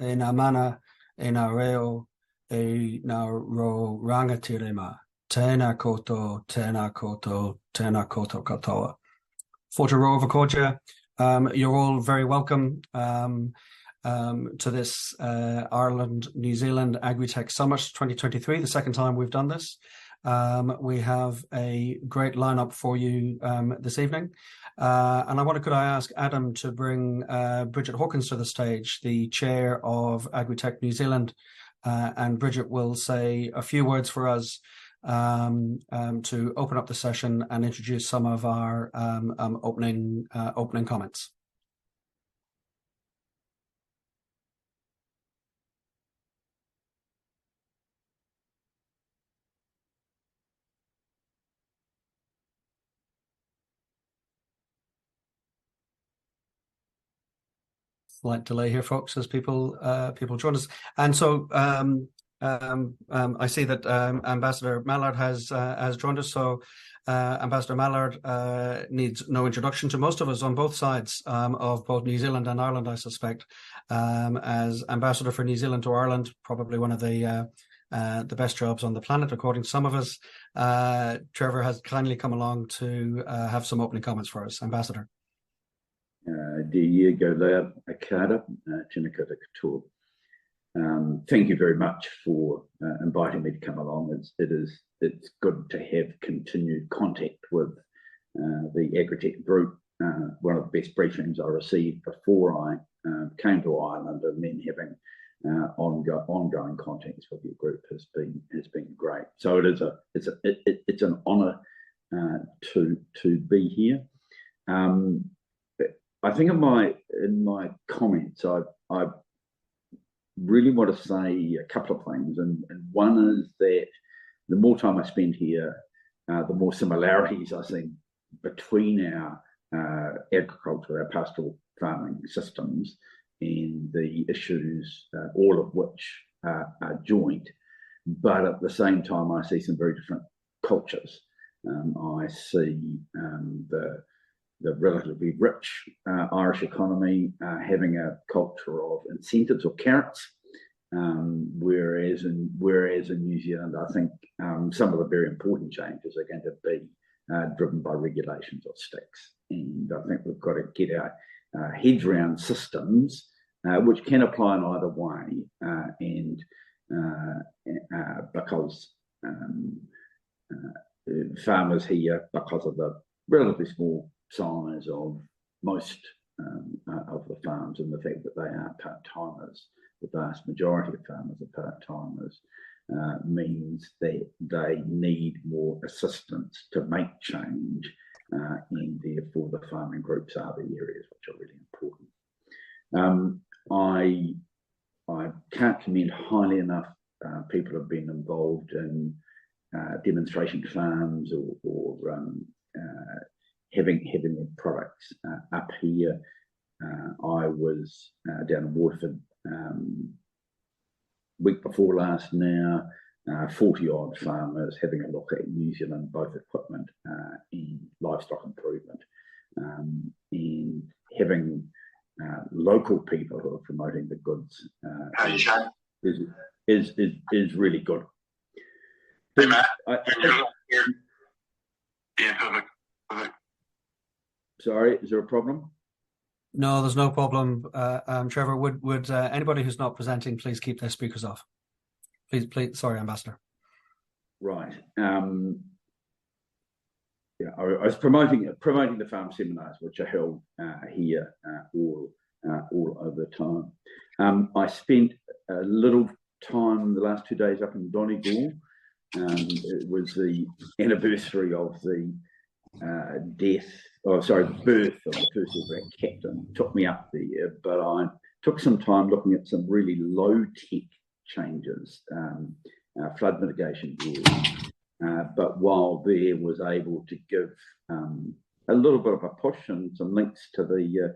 e ngā mana, e ngā reo, e ngā ro rangatirema. Tēnā koutou, tēnā koutou, tēnā koutou katoa. Forte roa vakoja. You're all very welcome to this Ireland, New Zealand AgriTech Summit 2023, the second time we've done this. We have a great lineup for you this evening. And could I ask Adam to bring Bridget Hawkins to the stage, the chair of AgriTech New Zealand, and Bridget will say a few words for us to open up the session and introduce some of our opening comments. Slight delay here, folks, as people join us. And so I see that Ambassador Mallard has joined us. So Ambassador Mallard needs no introduction to most of us on both sides of both New Zealand and Ireland, I suspect. As Ambassador for New Zealand to Ireland, probably one of the best jobs on the planet, according to some of us. Trevor has kindly come along to have some opening comments for us. Ambassador. Diego Laird Akada, Chinakota Couture. Thank you very much for inviting me to come along. It's good to have continued contact with the AgriTech group. One of the best briefings I received before I came to Ireland, and then having ongoing contacts with your group has been great. So it's an honour to be here. I think in my comments, I really want to say a couple of things, and one is that the more time I spend here, the more similarities I see between our agriculture, our pastoral farming systems, and the issues, all of which are joint. But at the same time, I see some very different cultures. I see the relatively rich Irish economy having a culture of incentives or carrots, whereas in New Zealand, I think some of the very important changes are going to be driven by regulations or sticks. And I think we've got to get our heads around systems which can apply in either way, because farmers here, because of the relatively small size of most of the farms and the fact that they are part-timers, the vast majority of farmers are part-timers, means that they need more assistance to make change, and therefore the farming groups are the areas which are really important. I can't commend highly enough people have been involved in demonstration farms or having their products up here. I was down in Waterford week before last now, 40-odd farmers having a look at New Zealand, both equipment and livestock improvement, and having local people who are promoting the goods is really good. Hey, Matt. Sorry, is there a problem? No, there's no problem. Trevor, would anybody who's not presenting please keep their speakers off? Please. Sorry, Ambassador. Right. Yeah, I was promoting the farm seminars, which are held here all over the time. I spent a little time the last 2 days up in Donegal. It was the anniversary of the birth of the first ever captain. It took me up there, but I took some time looking at some really low-tech changes, flood mitigation rules. But while there, was able to give a little bit of a push and some links to the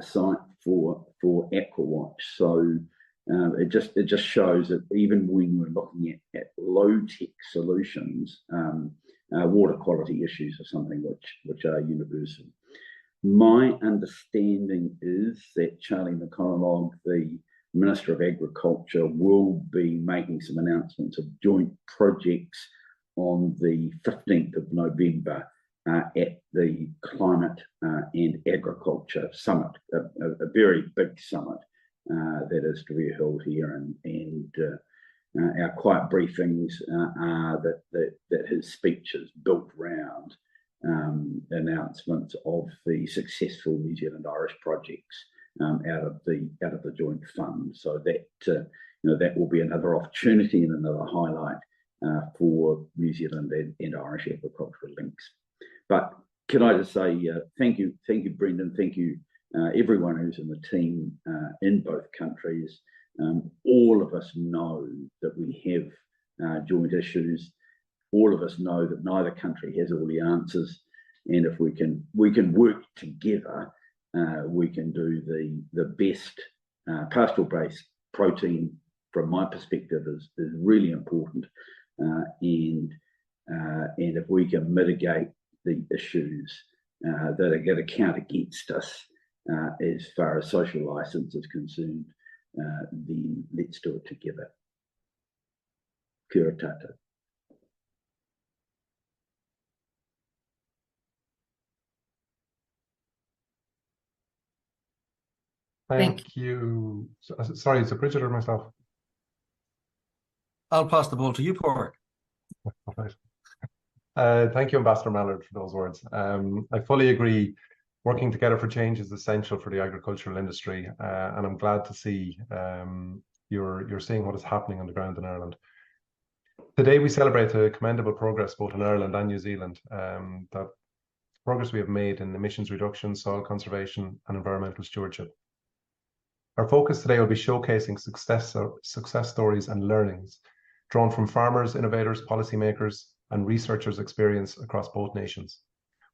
site for AquaWatch. So it just shows that even when we're looking at low-tech solutions, water quality issues are something which are universal. My understanding is that Charlie McConnell, the Minister of Agriculture will be making some announcements of joint projects on the 15th of November at the Climate and Agriculture Summit, a very big summit that is to be held here, and our quiet briefings are that his speech is built around announcements of the successful New Zealand Irish projects out of the joint fund. So that that will be another opportunity and another highlight for New Zealand and Irish agricultural links. But can I just say thank you, Brendan, thank you everyone who's in the team in both countries. All of us know that we have joint issues. All of us know that neither country has all the answers, and if we can work together, we can do the best. Pastoral-based protein, from my perspective, is really important, and if we can mitigate the issues that are going to count against us as far as social license is concerned, then let's do it together. Kia ora tātou. Thank you. Sorry, is it Bridget or myself? I'll pass the ball to you, Padraig. Right. Thank you, Ambassador Mallard, for those words. I fully agree. Working together for change is essential for the agricultural industry, and I'm glad to see you're seeing what is happening on the ground in Ireland. Today, we celebrate the commendable progress both in Ireland and New Zealand, that progress we have made in emissions reduction, soil conservation, and environmental stewardship. Our focus today will be showcasing success stories and learnings drawn from farmers, innovators, policymakers, and researchers' experience across both nations.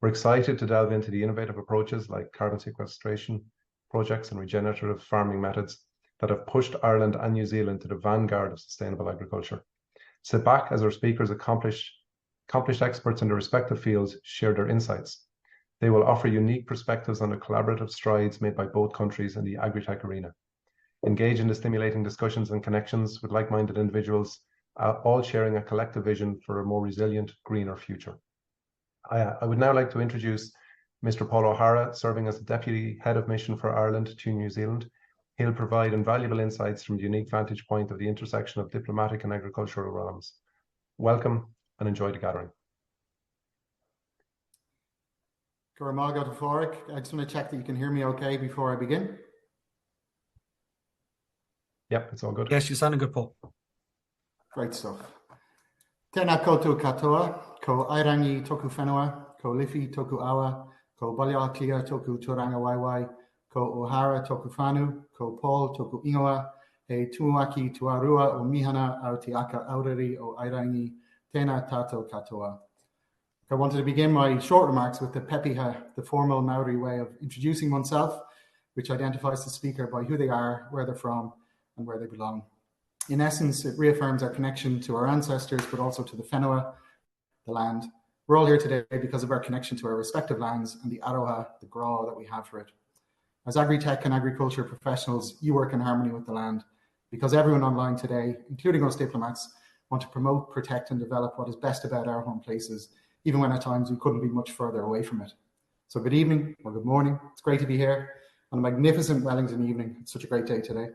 We're excited to delve into the innovative approaches like carbon sequestration projects and regenerative farming methods that have pushed Ireland and New Zealand to the vanguard of sustainable agriculture. Sit back as our speakers, accomplished experts in their respective fields, share their insights. They will offer unique perspectives on the collaborative strides made by both countries in the AgriTech arena. Engage in the stimulating discussions and connections with like-minded individuals, all sharing a collective vision for a more resilient, greener future. I would now like to introduce Mr. Paul O'Hara, serving as the Deputy Head of Mission for Ireland to New Zealand. He'll provide invaluable insights from the unique vantage point of the intersection of diplomatic and agricultural realms. Welcome and enjoy the gathering. I just want to check that you can hear me okay before I begin. Yep, it's all good. Yes, you're sounding good, Paul. Great stuff. Tēnā koutou katoa, ko airangi toku whenua, ko lifi toku awa, ko baliatia toku turanga waiwai, ko O'Hara toku whanu, ko Paul toku ingoa, he tuaki tuarua o mihana au te aka aureri o airangi, tēnā tātou katoa. I wanted to begin my short remarks with the pepiha, the formal Maori way of introducing oneself, which identifies the speaker by who they are, where they're from, and where they belong. In essence, it reaffirms our connection to our ancestors, but also to the whenua, the land. We're all here today because of our connection to our respective lands and the aroha, the gra that we have for it. As AgriTech and agriculture professionals, you work in harmony with the land, because everyone online today, including us diplomats, want to promote, protect, and develop what is best about our home places, even when at times we couldn't be much further away from it. So good evening or good morning. It's great to be here on a magnificent Wellington evening. It's such a great day today.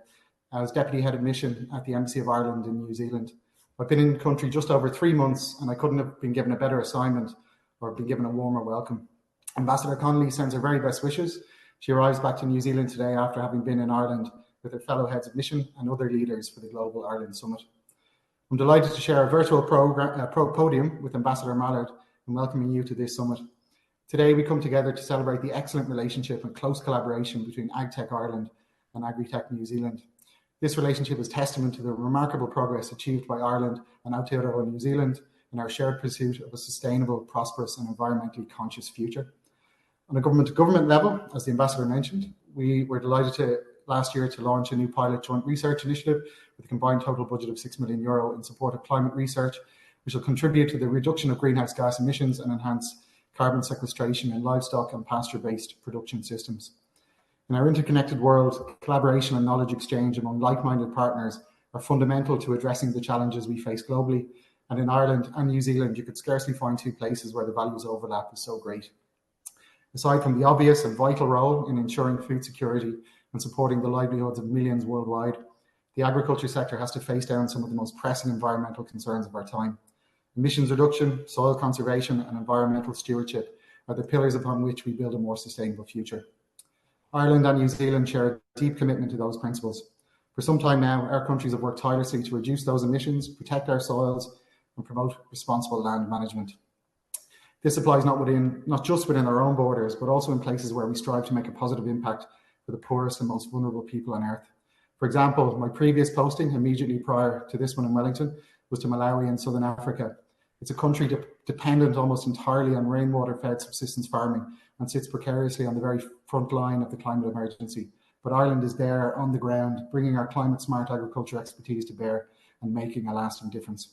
As Deputy Head of Mission at the Embassy of Ireland in New Zealand. I've been in the country just over 3 months, and I couldn't have been given a better assignment or been given a warmer welcome. Ambassador Connolly sends her very best wishes. She arrives back to New Zealand today after having been in Ireland with her fellow heads of mission and other leaders for the Global Ireland Summit. I'm delighted to share a virtual podium with Ambassador Mallard and welcoming you to this summit. Today, we come together to celebrate the excellent relationship and close collaboration between AgTech Ireland and AgriTech New Zealand. This relationship is testament to the remarkable progress achieved by Ireland and Aotearoa New Zealand in our shared pursuit of a sustainable, prosperous and environmentally conscious future. On a government-to-government level, as the Ambassador mentioned, we were delighted last year to launch a new pilot joint research initiative with a combined total budget of €6 million in support of climate research, which will contribute to the reduction of greenhouse gas emissions and enhance carbon sequestration in livestock and pasture-based production systems. In our interconnected world, collaboration and knowledge exchange among like-minded partners are fundamental to addressing the challenges we face globally. And in Ireland and New Zealand, you could scarcely find two places where the values overlap is so great. Aside from the obvious and vital role in ensuring food security and supporting the livelihoods of millions worldwide, the agriculture sector has to face down some of the most pressing environmental concerns of our time. Emissions reduction, soil conservation, and environmental stewardship are the pillars upon which we build a more sustainable future. Ireland and New Zealand share a deep commitment to those principles. For some time now, our countries have worked tirelessly to reduce those emissions, protect our soils, and promote responsible land management. This applies not just within our own borders, but also in places where we strive to make a positive impact for the poorest and most vulnerable people on earth. For example, my previous posting immediately prior to this one in Wellington was to Malawi in Southern Africa. It's a country dependent almost entirely on rainwater-fed subsistence farming and sits precariously on the very front line of the climate emergency. But Ireland is there on the ground, bringing our climate-smart agriculture expertise to bear and making a lasting difference.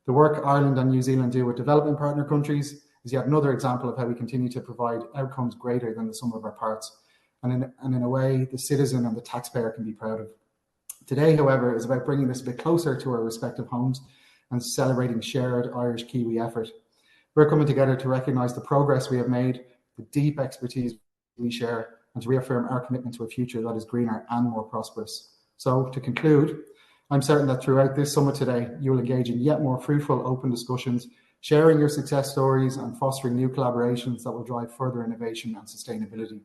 The work Ireland and New Zealand do with development partner countries is yet another example of how we continue to provide outcomes greater than the sum of our parts, and in a way the citizen and the taxpayer can be proud of. Today, however, is about bringing this a bit closer to our respective homes and celebrating shared Irish-Kiwi effort. We're coming together to recognise the progress we have made, the deep expertise we share, and to reaffirm our commitment to a future that is greener and more prosperous. So, to conclude, I'm certain that throughout this summit today, you will engage in yet more fruitful, open discussions, sharing your success stories and fostering new collaborations that will drive further innovation and sustainability.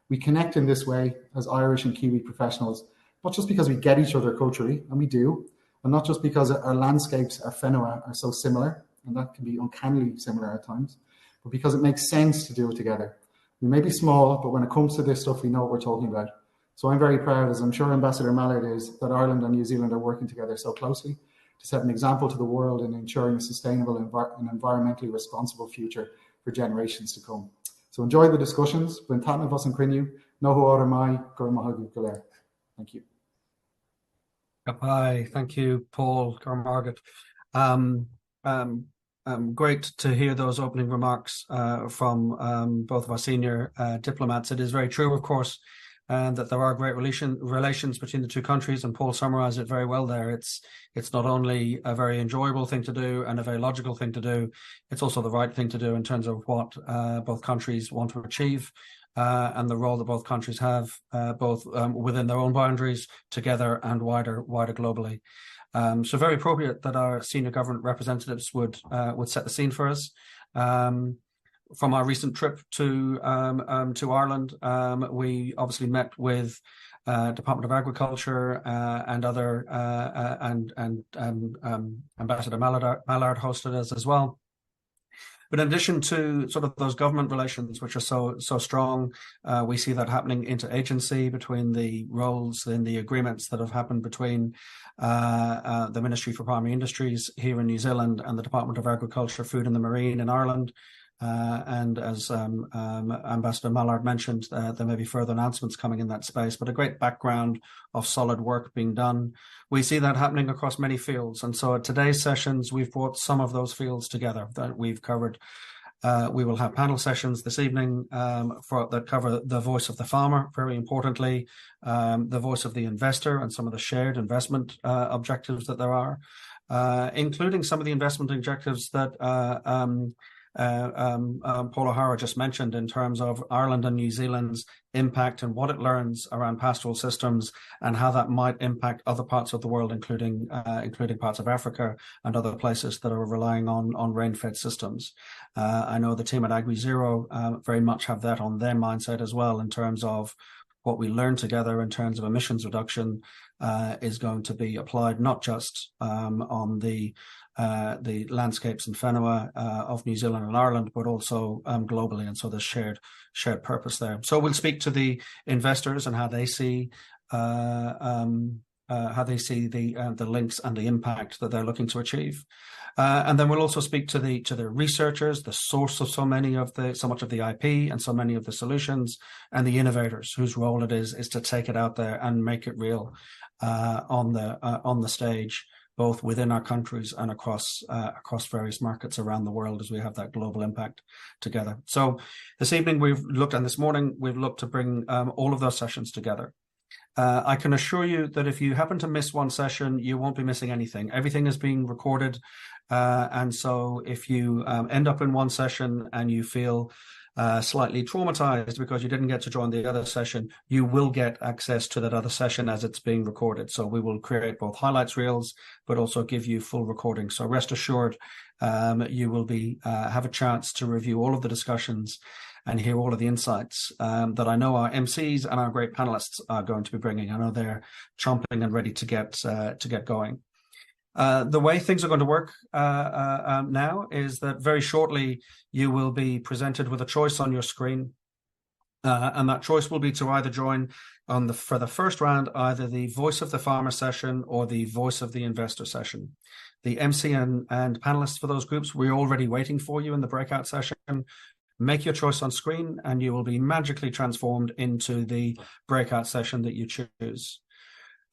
We connect in this way as Irish and Kiwi professionals, not just because we get each other culturally, and we do, and not just because our landscapes, our whenua, are so similar, and that can be uncannily similar at times, but because it makes sense to do it together. We may be small, but when it comes to this stuff, we know what we're talking about. So I'm very proud, as I'm sure Ambassador Mallard is, that Ireland and New Zealand are working together so closely to set an example to the world in ensuring a sustainable and environmentally responsible future for generations to come. So enjoy the discussions. Thank you. Hi, thank you, Paul, Margaret. Great to hear those opening remarks from both of our senior diplomats. It is very true, of course, that there are great relations between the two countries, and Paul summarised it very well there. It's not only a very enjoyable thing to do and a very logical thing to do, it's also the right thing to do in terms of what both countries want to achieve and the role that both countries have, both within their own boundaries, together and wider globally. So very appropriate that our senior government representatives would set the scene for us. From our recent trip to Ireland, we obviously met with Department of Agriculture and other and Ambassador Mallard hosted us as well. But in addition to sort of those government relations, which are so strong, we see that happening interagency between the roles in the agreements that have happened between the Ministry for Primary Industries here in New Zealand and the Department of Agriculture, Food and the Marine in Ireland. And as Ambassador Mallard mentioned, there may be further announcements coming in that space, but a great background of solid work being done. We see that happening across many fields. And so at today's sessions, we've brought some of those fields together that we've covered. We will have panel sessions this evening that cover the voice of the farmer, very importantly, the voice of the investor and some of the shared investment objectives that there are, including some of the investment objectives that Paul O'Hara just mentioned in terms of Ireland and New Zealand's impact and what it learns around pastoral systems and how that might impact other parts of the world, including parts of Africa and other places that are relying on rain-fed systems. I know the team at AgriZero very much have that on their mindset as well in terms of what we learn together in terms of emissions reduction is going to be applied not just on the landscapes and whenua of New Zealand and Ireland, but also globally, and so there's shared purpose there. So we'll speak to the investors and how they see the links and the impact that they're looking to achieve, and then we'll also speak to the researchers, the source of so much of the IP and so many of the solutions, and the innovators whose role it is to take it out there and make it real on the stage. both within our countries and across various markets around the world as we have that global impact together. So this evening and this morning we've looked to bring all of those sessions together. I can assure you that if you happen to miss one session, you won't be missing anything. Everything is being recorded. And so if you end up in one session and you feel slightly traumatized because you didn't get to join the other session, you will get access to that other session as it's being recorded. So we will create both highlights reels, but also give you full recording. So rest assured, you will have a chance to review all of the discussions and hear all of the insights that I know our MCs and our great panelists are going to be bringing. I know they're chomping and ready to get going. The way things are going to work now is that very shortly you will be presented with a choice on your screen, and that choice will be to either join for the first round either the Voice of the Farmer session or the Voice of the Investor session. The MC and panelists for those groups, we're already waiting for you in the breakout session. Make your choice on screen and you will be magically transformed into the breakout session that you choose.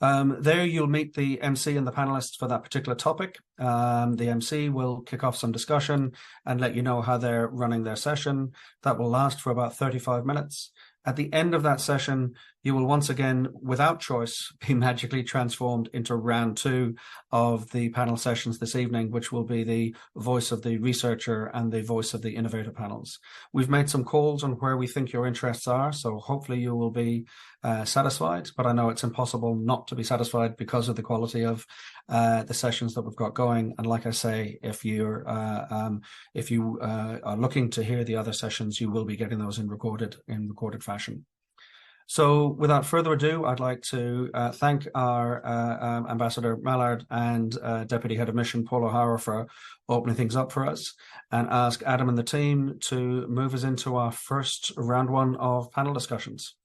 There you'll meet the MC and the panelists for that particular topic. The MC will kick off some discussion and let you know how they're running their session. That will last for about 35 minutes. At the end of that session, you will once again, without choice, be magically transformed into round 2 of the panel sessions this evening, which will be the voice of the researcher and the voice of the innovator panels. We've made some calls on where we think your interests are, so hopefully you will be satisfied, but I know it's impossible not to be satisfied because of the quality of the sessions that we've got going. And like I say, if you are looking to hear the other sessions, you will be getting those in recorded fashion. So without further ado, I'd like to thank our Ambassador Mallard and Deputy Head of Mission Paul O'Hara for opening things up for us, and ask Adam and the team to move us into our first round 1 of panel discussions.